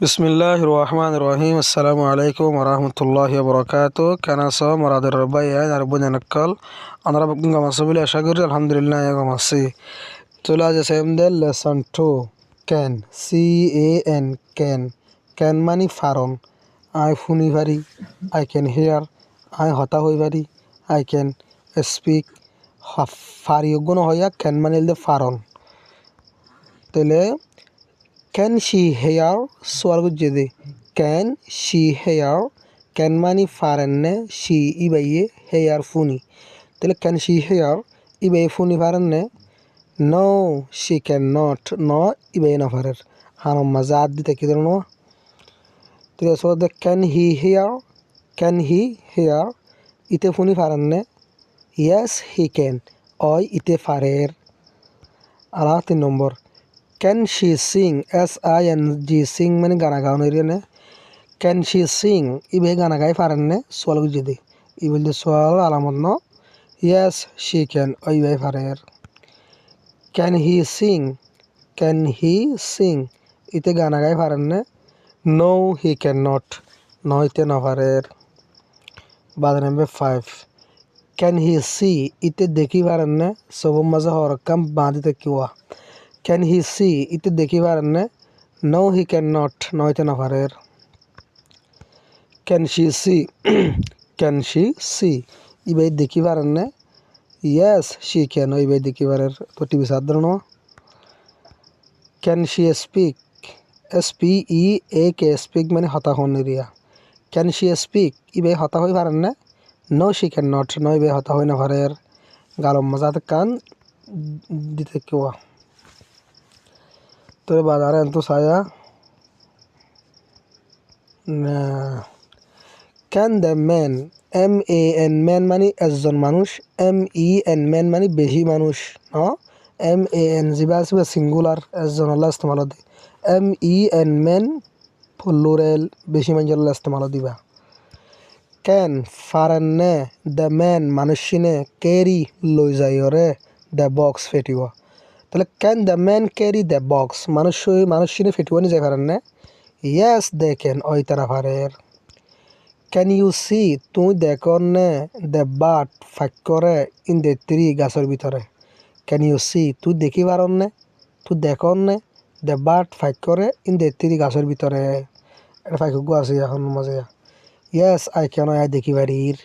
বিসমিল্লাহির রহমানির রহিম। আসসালামু আলাইকুম ওয়া রাহমাতুল্লাহি ওয়া বারাকাতুহু। কানাসা মারাদের রবাইয়ান আরবু জানাক্কাল আনারা বকুন গামাসবিল আশা করি আলহামদুলিল্লাহ গামাসি চলে আজ সেমদের লেসন 2 ক্যান CAN ক্যান মানে ফারন আই ফুনি পারি আই ক্যান হিয়ার আই হতা হই পারি আই ক্যান স্পিক ফারি গুণ হইয়া ক্যান মানে ফারন তেলে ক্যান শি হেয়ার সোয়াল গুজ্জেদে ক্যান শি হেয়ার ক্যান মানি ফারেন্নে শি ইবাইয়ে হেয়ার ফুনি তাহলে ক্যান শি হেয়ার ইবাই ফুনি ফারেন্নে নো শি ক্যান নট ন ইবাই না ফারের হানম মাজা আদ দিতে কি ধরুন ঠিক আছে ক্যান হি হেয়ার ইতে ফুনি ফারেন্নে ইয়েস হি ক্যান অয় ইতে ফারের। আর 3 নম্বর can she Singh SING Singh মানে গানা গাওয়ান এরিয়ানে ক্যান শি সিং ইবে গানা গাই পারেননে সোয়াল গুজে ই বলতে সোয়াল আলামত ন ইয়েস শি ক্যান ওই বাই পারের। ক্যান হি সিং ইতে গানা গাই পারেননে নো হি ক্যান নট নইতে না পারের। 5 ক্যান হি সি ইতে দেখি পারেননে সব মাঝে হরকাম বাঁধিতে কিওয়া ক্যান হি সি ইতে দেখি পারেননে নো হি ক্যান নট নইতে না পারের। ক্যান শি সি ইবাই দেখি পারেননে ইয়েস শি ক্যান ইবাই দেখি পারের তো টিভি সাধারণ। Can she speak SPEAK speak মানে হতা হন এরিয়া ক্যান শি স্পিক ইবাই হতা হই পারেননে নো শি ক্যান নট নো ইবাই হতা হই না পারের। গালম মাজাতে কান দিতে কিওয়া তো বাজারে এত সায়া can the man MAN man মানে একজন মানুষ MEN ম্যান মানে বেশি মানুষ MAN জিবা আসবে সিঙ্গুলার একজন আল্লাহ ইস্তেমাল দি MEN ম্যান প্লুরাল বেশি মানুষের আল্লাহ ইস্তেমাল দিবা। ক্যান ফারেন্নে দ্য ম্যান মানুষিনে ক্যারি লই যাইরে দ্য বক্স ফেটিব তাহলে can the man carry the box মানুষিনে ফেটিব নি যাই পারেননে ইয়েস দে ক্যান ওই তারা পারের। ক্যান ইউ সি তুই দেখনে দ্য বার্ড ফাঁকরে ইন দ্য ট্রি গাছের ভিতরে ক্যান ইউ সি তুই দেখি পারনে তুই দেখনে দ্য বার্ড ফাঁকরে ইন দ্য ট্রি গাছের ভিতরে এটা ফাঁকু আছে এখন মাঝে ইয়েস আই ক্যান আই দেখি পারির।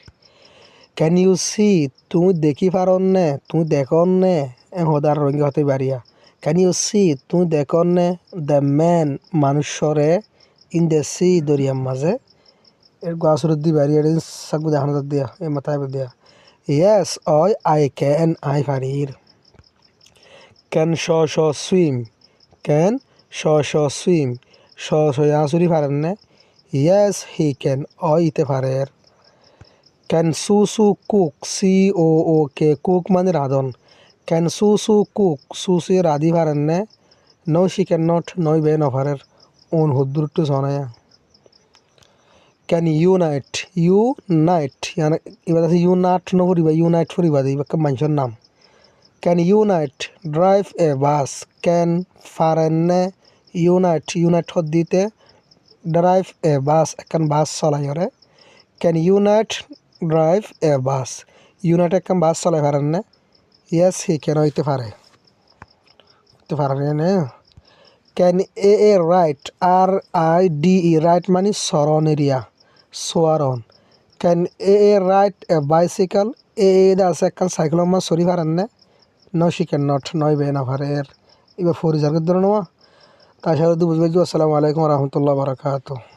ক্যান ইউ সি তুই দেখি পারনে তুই দেখনে হদার রঙি হতে পারিয়া ক্যান ইউ সি তুই দেখনে দ্য ম্যান মানুষরে ইন দ্য সি দরিয়ার মাঝে এর গাছর দি বাড়ি এটা সাকবু দেখানো দিয়া এ মাথায় দিয়া ইয়েস আই ক্যান আই পারির। Can she swim can she swim আসুরি পারেননে ইয়েস হি ক্যান অয় ইতে পারের। Can she cook COOK cook মানে রাঁধন ক্যান সু কুক সুসি রাধি পারেননে নো শি ক্যান নট নই বে নফারের ওন হুদ্দুরটু শোনায়া। ক্যান ইউনাইট এবার আছে ইউনাট নফরিবা ইউনাইট ফরিবা দিই মানুষের নাম ক্যান ইউনাইট ড্রাইভ এ বাস ক্যান ফারেন্নে ইউনাইট হদ দিতে ড্রাইভ এ বাস একখান বাস চলাই হরে ক্যান ইউনাইট ড্রাইভ এ বাস ইউনাইট একখান বাস চলাই পারেননে ইয়েস হি ক্যান হইতে পারে নে। Can a ride RIDE ride মানে সরণ এরিয়া সোয়ারন can a ride a bicycle দা আছে একখান সাইকেল আমার সরি পারেননে নো শি ক্যান নট নয় বে না পারের এবার ফরিজার ধরে নেওয়া তাছাড়া বুঝবে। আসসালামু আলাইকুম রহমতুল্লাহ বারাকাতুহু।